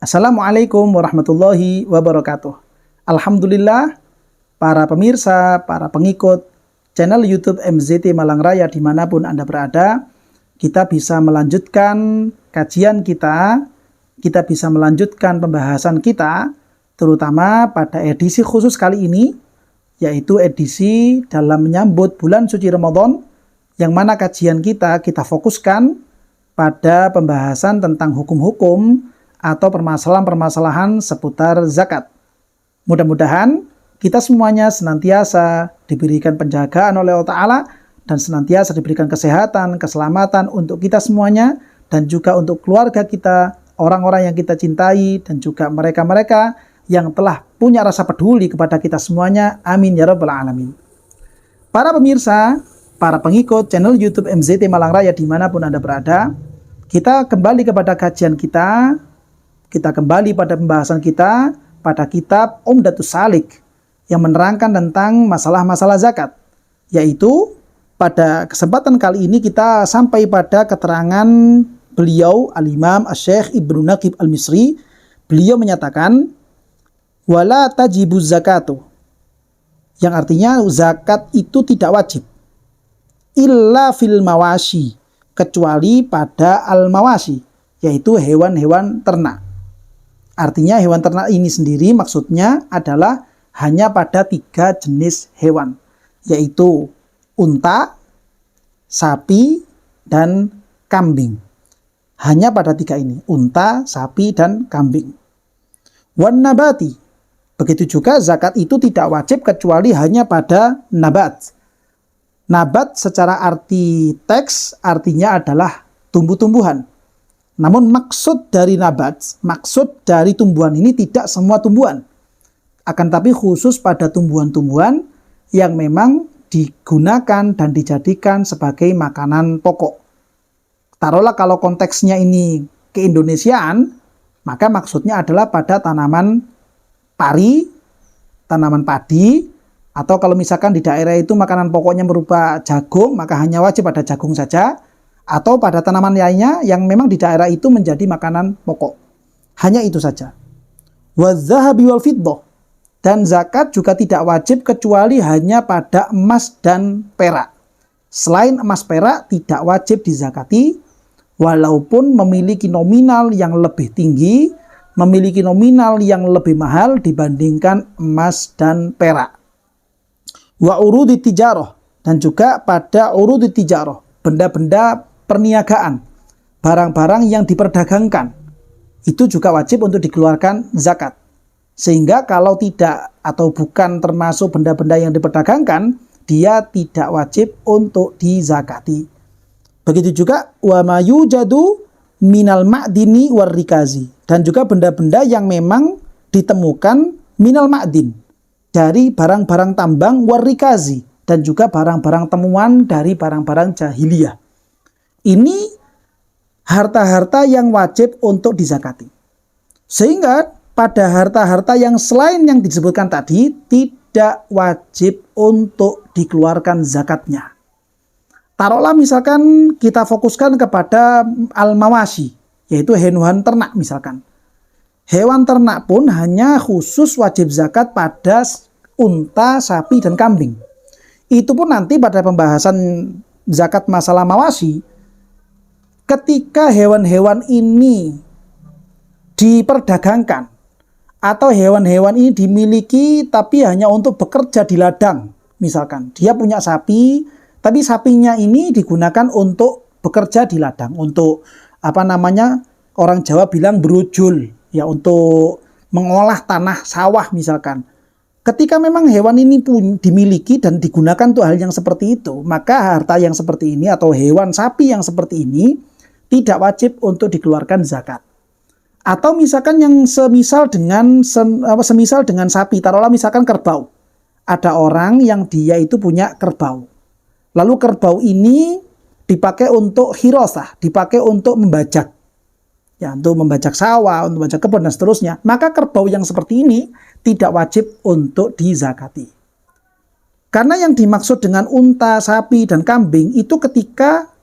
Assalamualaikum warahmatullahi wabarakatuh. Alhamdulillah, para pemirsa, para pengikut channel YouTube MZT Malang Raya dimanapun Anda berada, kita bisa melanjutkan kajian kita bisa melanjutkan pembahasan kita, terutama pada edisi khusus kali ini, yaitu edisi dalam menyambut bulan suci Ramadan, yang mana kajian kita fokuskan pada pembahasan tentang hukum-hukum atau permasalahan-permasalahan seputar zakat. Mudah-mudahan kita semuanya senantiasa diberikan penjagaan oleh Allah Ta'ala dan senantiasa diberikan kesehatan, keselamatan untuk kita semuanya dan juga untuk keluarga kita, orang-orang yang kita cintai dan juga mereka-mereka yang telah punya rasa peduli kepada kita semuanya. Amin ya rabbal alamin. Para pemirsa, para pengikut channel YouTube MZT Malang Raya dimanapun Anda berada, kita kembali kepada kajian kita kembali pada pembahasan kita pada kitab Umdatus Salik yang menerangkan tentang masalah-masalah zakat. Yaitu pada kesempatan kali ini kita sampai pada keterangan beliau Al-Imam Asy-Syaikh Ibnu Naqib Al-Misri. Beliau menyatakan wala tajibuz zakatu, yang artinya zakat itu tidak wajib illa fil mawashi, kecuali pada al-mawashi, yaitu hewan-hewan ternak. Artinya hewan ternak ini sendiri maksudnya adalah hanya pada 3 jenis hewan, yaitu unta, sapi, dan kambing. Hanya pada 3 ini, unta, sapi, dan kambing. Wan nabati, begitu juga zakat itu tidak wajib kecuali hanya pada nabat. Nabat secara arti teks artinya adalah tumbuh-tumbuhan. Namun maksud dari nabat, maksud dari tumbuhan ini tidak semua tumbuhan. Akan tapi khusus pada tumbuhan-tumbuhan yang memang digunakan dan dijadikan sebagai makanan pokok. Taruhlah kalau konteksnya ini keindonesiaan, maka maksudnya adalah pada tanaman pari, tanaman padi, atau kalau misalkan di daerah itu makanan pokoknya berupa jagung, maka hanya wajib pada jagung saja. Atau pada tanaman lainnya yang memang di daerah itu menjadi makanan pokok. Hanya itu saja. Wadzahabi wal fiddah, dan zakat juga tidak wajib kecuali hanya pada emas dan perak. Selain emas perak tidak wajib dizakati, walaupun memiliki nominal yang lebih tinggi, memiliki nominal yang lebih mahal dibandingkan emas dan perak. Wa urudi tijarah, dan juga pada urudi tijarah, benda-benda perniagaan, barang-barang yang diperdagangkan, itu juga wajib untuk dikeluarkan zakat. Sehingga kalau tidak atau bukan termasuk benda-benda yang diperdagangkan, dia tidak wajib untuk dizakati. Begitu juga wa ma yujadu minal ma'dini warrikazi, dan juga benda-benda yang memang ditemukan minal ma'din, dari barang-barang tambang warrikazi, dan juga barang-barang temuan dari barang-barang jahiliyah. Ini harta-harta yang wajib untuk dizakati. Sehingga pada harta-harta yang selain yang disebutkan tadi tidak wajib untuk dikeluarkan zakatnya. Taruhlah misalkan kita fokuskan kepada al-mawashi, yaitu hewan ternak misalkan. Hewan ternak pun hanya khusus wajib zakat pada unta, sapi, dan kambing. Itu pun nanti pada pembahasan zakat masalah mawashi, ketika hewan-hewan ini diperdagangkan atau hewan-hewan ini dimiliki tapi hanya untuk bekerja di ladang, misalkan dia punya sapi tapi sapinya ini digunakan untuk bekerja di ladang, untuk orang Jawa bilang berujul, ya, untuk mengolah tanah sawah misalkan. Ketika memang hewan ini pun dimiliki dan digunakan untuk hal yang seperti itu, maka harta yang seperti ini atau hewan sapi yang seperti ini tidak wajib untuk dikeluarkan zakat. Atau misalkan yang semisal dengan sapi, taruhlah misalkan kerbau. Ada orang yang dia itu punya kerbau. Lalu kerbau ini dipakai untuk hirosah, dipakai untuk membajak. Ya, untuk membajak sawah, untuk membajak kebun dan seterusnya. Maka kerbau yang seperti ini tidak wajib untuk dizakati. Karena yang dimaksud dengan unta, sapi, dan kambing itu ketika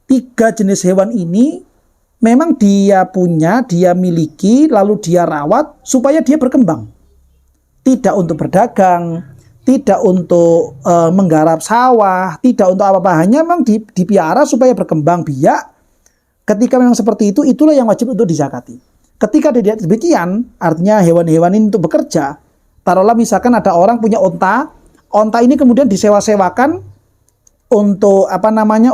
3 jenis hewan ini memang dia punya, dia miliki, lalu dia rawat supaya dia berkembang. Tidak untuk berdagang, tidak untuk menggarap sawah, tidak untuk apa-apa, hanya memang dipiara supaya berkembang biak. Ketika memang seperti itu, itulah yang wajib untuk dizakati. Ketika tidak demikian, artinya hewan-hewan ini untuk bekerja, taruhlah misalkan ada orang punya onta ini kemudian disewa-sewakan untuk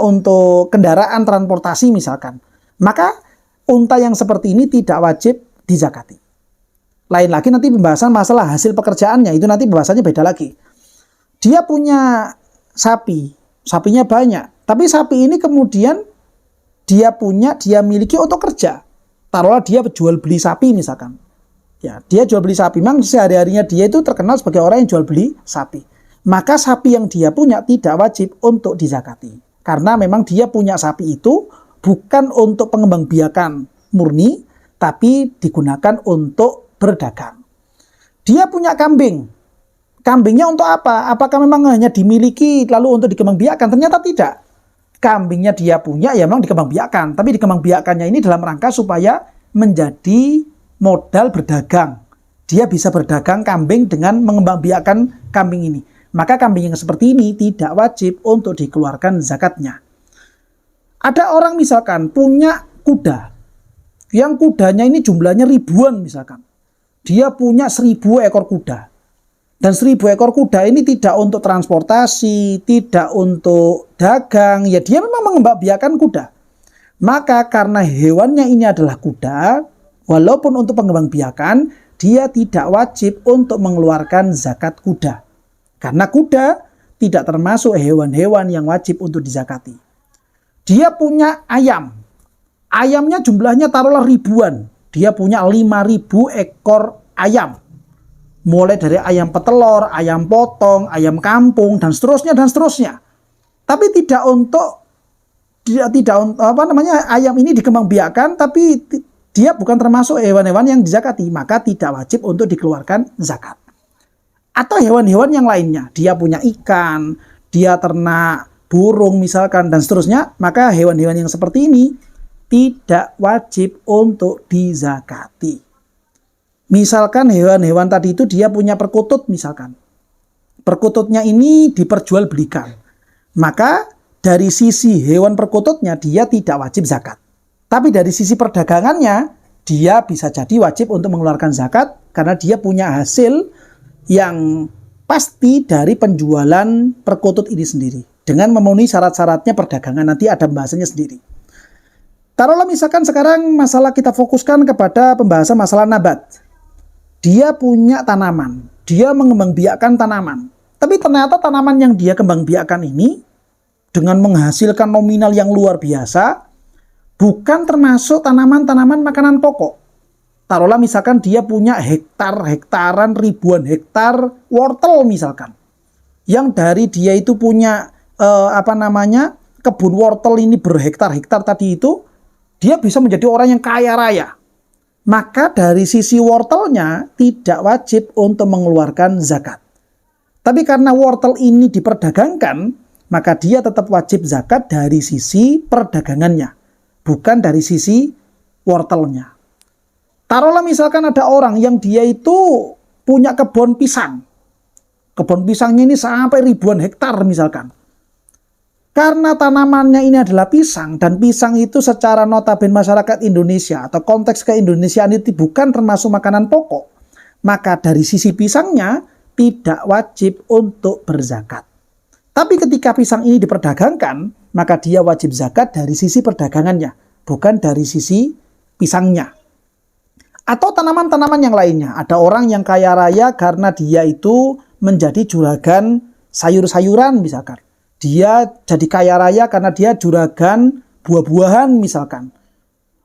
untuk kendaraan transportasi misalkan, maka unta yang seperti ini tidak wajib dizakati. Lain lagi nanti pembahasan masalah hasil pekerjaannya, itu nanti pembahasannya beda lagi. Dia punya sapi, sapinya banyak, tapi sapi ini kemudian dia miliki untuk kerja. Taruhlah dia jual beli sapi misalkan. Ya, dia jual beli sapi, memang sehari-harinya dia itu terkenal sebagai orang yang jual beli sapi. Maka sapi yang dia punya tidak wajib untuk dizakati. Karena memang dia punya sapi itu bukan untuk pengembangbiakan murni, tapi digunakan untuk berdagang. Dia punya kambing. Kambingnya untuk apa? Apakah memang hanya dimiliki lalu untuk dikembangbiakan? Ternyata tidak. Kambingnya dia punya ya memang dikembangbiakan, tapi dikembangbiakannya ini dalam rangka supaya menjadi modal berdagang. Dia bisa berdagang kambing dengan mengembangbiakan kambing ini. Maka kambing yang seperti ini tidak wajib untuk dikeluarkan zakatnya. Ada orang misalkan punya kuda, yang kudanya ini jumlahnya ribuan misalkan. Dia punya 1000 ekor kuda. Dan 1000 ekor kuda ini tidak untuk transportasi, tidak untuk dagang, ya dia memang mengembangbiakan kuda. Maka karena hewannya ini adalah kuda, walaupun untuk pengembangbiakan, dia tidak wajib untuk mengeluarkan zakat kuda. Karena kuda tidak termasuk hewan-hewan yang wajib untuk dizakati. Dia punya ayam. Ayamnya jumlahnya taruhlah ribuan. Dia punya 5000 ekor ayam. Mulai dari ayam petelur, ayam potong, ayam kampung, dan seterusnya dan seterusnya. Tapi tidak untuk ayam ini dikembangbiakan, tapi dia bukan termasuk hewan-hewan yang dizakati, maka tidak wajib untuk dikeluarkan zakat. Atau hewan-hewan yang lainnya, dia punya ikan, dia ternak burung misalkan dan seterusnya, maka hewan-hewan yang seperti ini tidak wajib untuk dizakati. Misalkan hewan-hewan tadi itu dia punya perkutut misalkan. Perkututnya ini diperjualbelikan. Maka dari sisi hewan perkututnya dia tidak wajib zakat. Tapi dari sisi perdagangannya dia bisa jadi wajib untuk mengeluarkan zakat karena dia punya hasil yang pasti dari penjualan perkutut ini sendiri. Dengan memenuhi syarat-syaratnya perdagangan, nanti ada pembahasannya sendiri. Taruhlah misalkan sekarang masalah kita fokuskan kepada pembahasan masalah nabat. Dia punya tanaman, dia mengembangbiakkan tanaman. Tapi ternyata tanaman yang dia kembangbiakkan ini dengan menghasilkan nominal yang luar biasa, bukan termasuk tanaman-tanaman makanan pokok. Taruhlah misalkan dia punya hektaran ribuan hektar wortel misalkan. Yang dari dia itu punya kebun wortel ini berhektar-hektar tadi itu, dia bisa menjadi orang yang kaya raya. Maka dari sisi wortelnya tidak wajib untuk mengeluarkan zakat. Tapi karena wortel ini diperdagangkan, maka dia tetap wajib zakat dari sisi perdagangannya, bukan dari sisi wortelnya. Taruhlah misalkan ada orang yang dia itu punya kebun pisang. Kebun pisangnya ini sampai ribuan hektar misalkan. Karena tanamannya ini adalah pisang, dan pisang itu secara notabene masyarakat Indonesia atau konteks keindonesiaan itu bukan termasuk makanan pokok, maka dari sisi pisangnya tidak wajib untuk berzakat. Tapi ketika pisang ini diperdagangkan, maka dia wajib zakat dari sisi perdagangannya, bukan dari sisi pisangnya. Atau tanaman-tanaman yang lainnya. Ada orang yang kaya raya karena dia itu menjadi juragan sayur-sayuran misalkan. Dia jadi kaya raya karena dia juragan buah-buahan misalkan.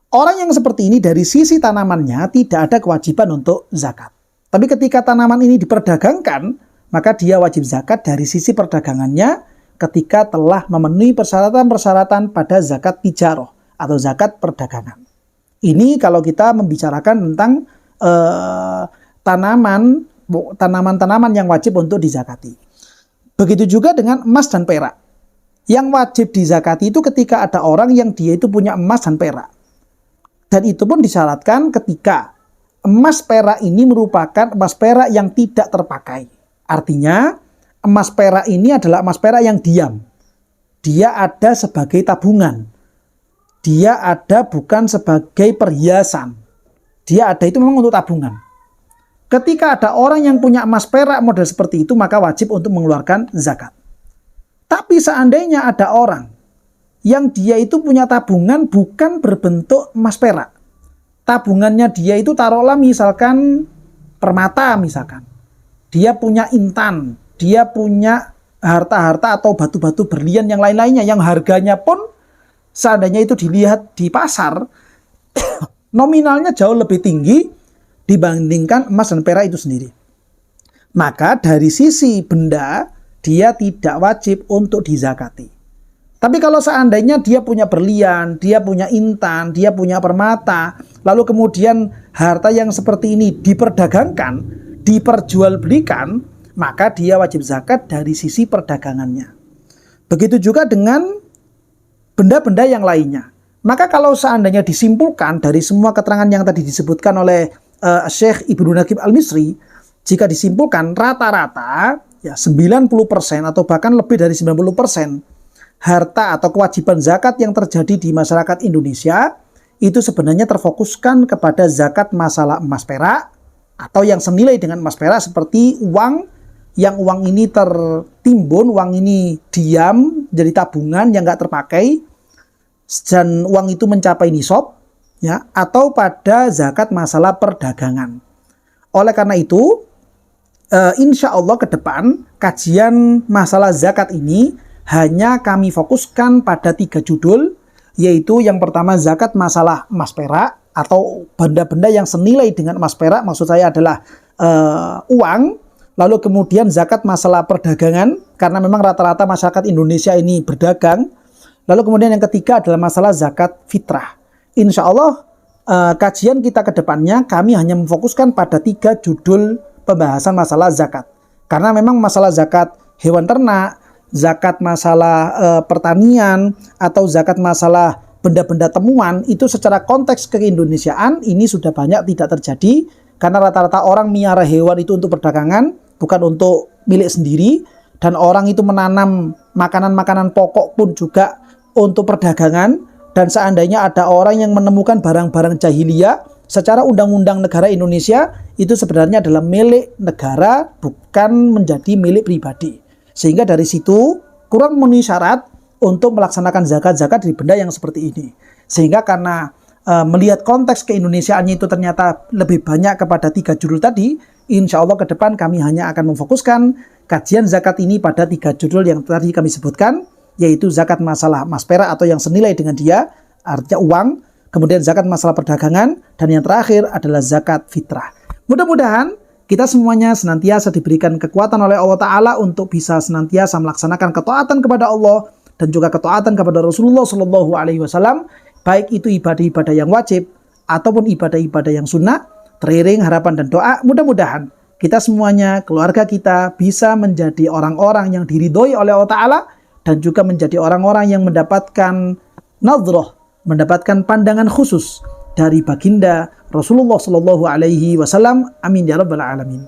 Orang yang seperti ini dari sisi tanamannya tidak ada kewajiban untuk zakat. Tapi ketika tanaman ini diperdagangkan, maka dia wajib zakat dari sisi perdagangannya ketika telah memenuhi persyaratan-persyaratan pada zakat tijaroh atau zakat perdagangan. Ini kalau kita membicarakan tentang tanaman-tanaman yang wajib untuk dizakati. Begitu juga dengan emas dan perak. Yang wajib dizakati itu ketika ada orang yang dia itu punya emas dan perak. Dan itu pun disyaratkan ketika emas perak ini merupakan emas perak yang tidak terpakai. Artinya emas perak ini adalah emas perak yang diam. Dia ada sebagai tabungan. Dia ada bukan sebagai perhiasan. Dia ada itu memang untuk tabungan. Ketika ada orang yang punya emas perak model seperti itu, maka wajib untuk mengeluarkan zakat. Tapi seandainya ada orang yang dia itu punya tabungan bukan berbentuk emas perak. Tabungannya dia itu taruhlah misalkan permata misalkan. Dia punya intan, dia punya harta-harta atau batu-batu berlian yang lain-lainnya yang harganya pun seandainya itu dilihat di pasar nominalnya jauh lebih tinggi dibandingkan emas dan perak itu sendiri. Maka dari sisi benda dia tidak wajib untuk dizakati. Tapi kalau seandainya dia punya berlian, dia punya intan, dia punya permata, lalu kemudian harta yang seperti ini diperdagangkan, diperjualbelikan, maka dia wajib zakat dari sisi perdagangannya. Begitu juga dengan benda-benda yang lainnya. Maka kalau seandainya disimpulkan dari semua keterangan yang tadi disebutkan oleh Syekh Ibnu Naqib Al-Misri, jika disimpulkan rata-rata ya 90% atau bahkan lebih dari 90% harta atau kewajiban zakat yang terjadi di masyarakat Indonesia itu sebenarnya terfokuskan kepada zakat masalah emas perak atau yang senilai dengan emas perak seperti uang, yang uang ini tertimbun, uang ini diam jadi tabungan yang nggak terpakai dan uang itu mencapai nisab ya, atau pada zakat masalah perdagangan. Oleh karena itu insya Allah ke depan kajian masalah zakat ini hanya kami fokuskan pada 3 judul, yaitu yang pertama zakat masalah emas perak atau benda-benda yang senilai dengan emas perak, maksud saya adalah uang. Lalu kemudian zakat masalah perdagangan, karena memang rata-rata masyarakat Indonesia ini berdagang. Lalu kemudian yang ketiga adalah masalah zakat fitrah. Insya Allah kajian kita ke depannya kami hanya memfokuskan pada 3 judul pembahasan masalah zakat. Karena memang masalah zakat hewan ternak, zakat masalah pertanian, atau zakat masalah benda-benda temuan, itu secara konteks keindonesiaan ini sudah banyak tidak terjadi. Karena rata-rata orang miara hewan itu untuk perdagangan, bukan untuk milik sendiri. Dan orang itu menanam makanan-makanan pokok pun juga untuk perdagangan. Dan seandainya ada orang yang menemukan barang-barang jahiliyah, secara undang-undang negara Indonesia itu sebenarnya adalah milik negara, bukan menjadi milik pribadi. Sehingga dari situ kurang memenuhi syarat untuk melaksanakan zakat-zakat di benda yang seperti ini. Sehingga karena melihat konteks keindonesiaannya itu ternyata lebih banyak kepada 3 judul tadi, insya Allah ke depan kami hanya akan memfokuskan kajian zakat ini pada 3 judul yang tadi kami sebutkan, yaitu zakat masalah emas perak atau yang senilai dengan dia, artinya uang, kemudian zakat masalah perdagangan, dan yang terakhir adalah zakat fitrah. Mudah-mudahan kita semuanya senantiasa diberikan kekuatan oleh Allah Ta'ala untuk bisa senantiasa melaksanakan ketaatan kepada Allah dan juga ketaatan kepada Rasulullah SAW, baik itu ibadah-ibadah yang wajib ataupun ibadah-ibadah yang sunnah. Teriring harapan dan doa, mudah-mudahan kita semuanya, keluarga kita bisa menjadi orang-orang yang diridhoi oleh Allah Ta'ala dan juga menjadi orang-orang yang mendapatkan nadhrah, mendapatkan pandangan khusus dari baginda Rasulullah SAW. Amin ya rabbal alamin.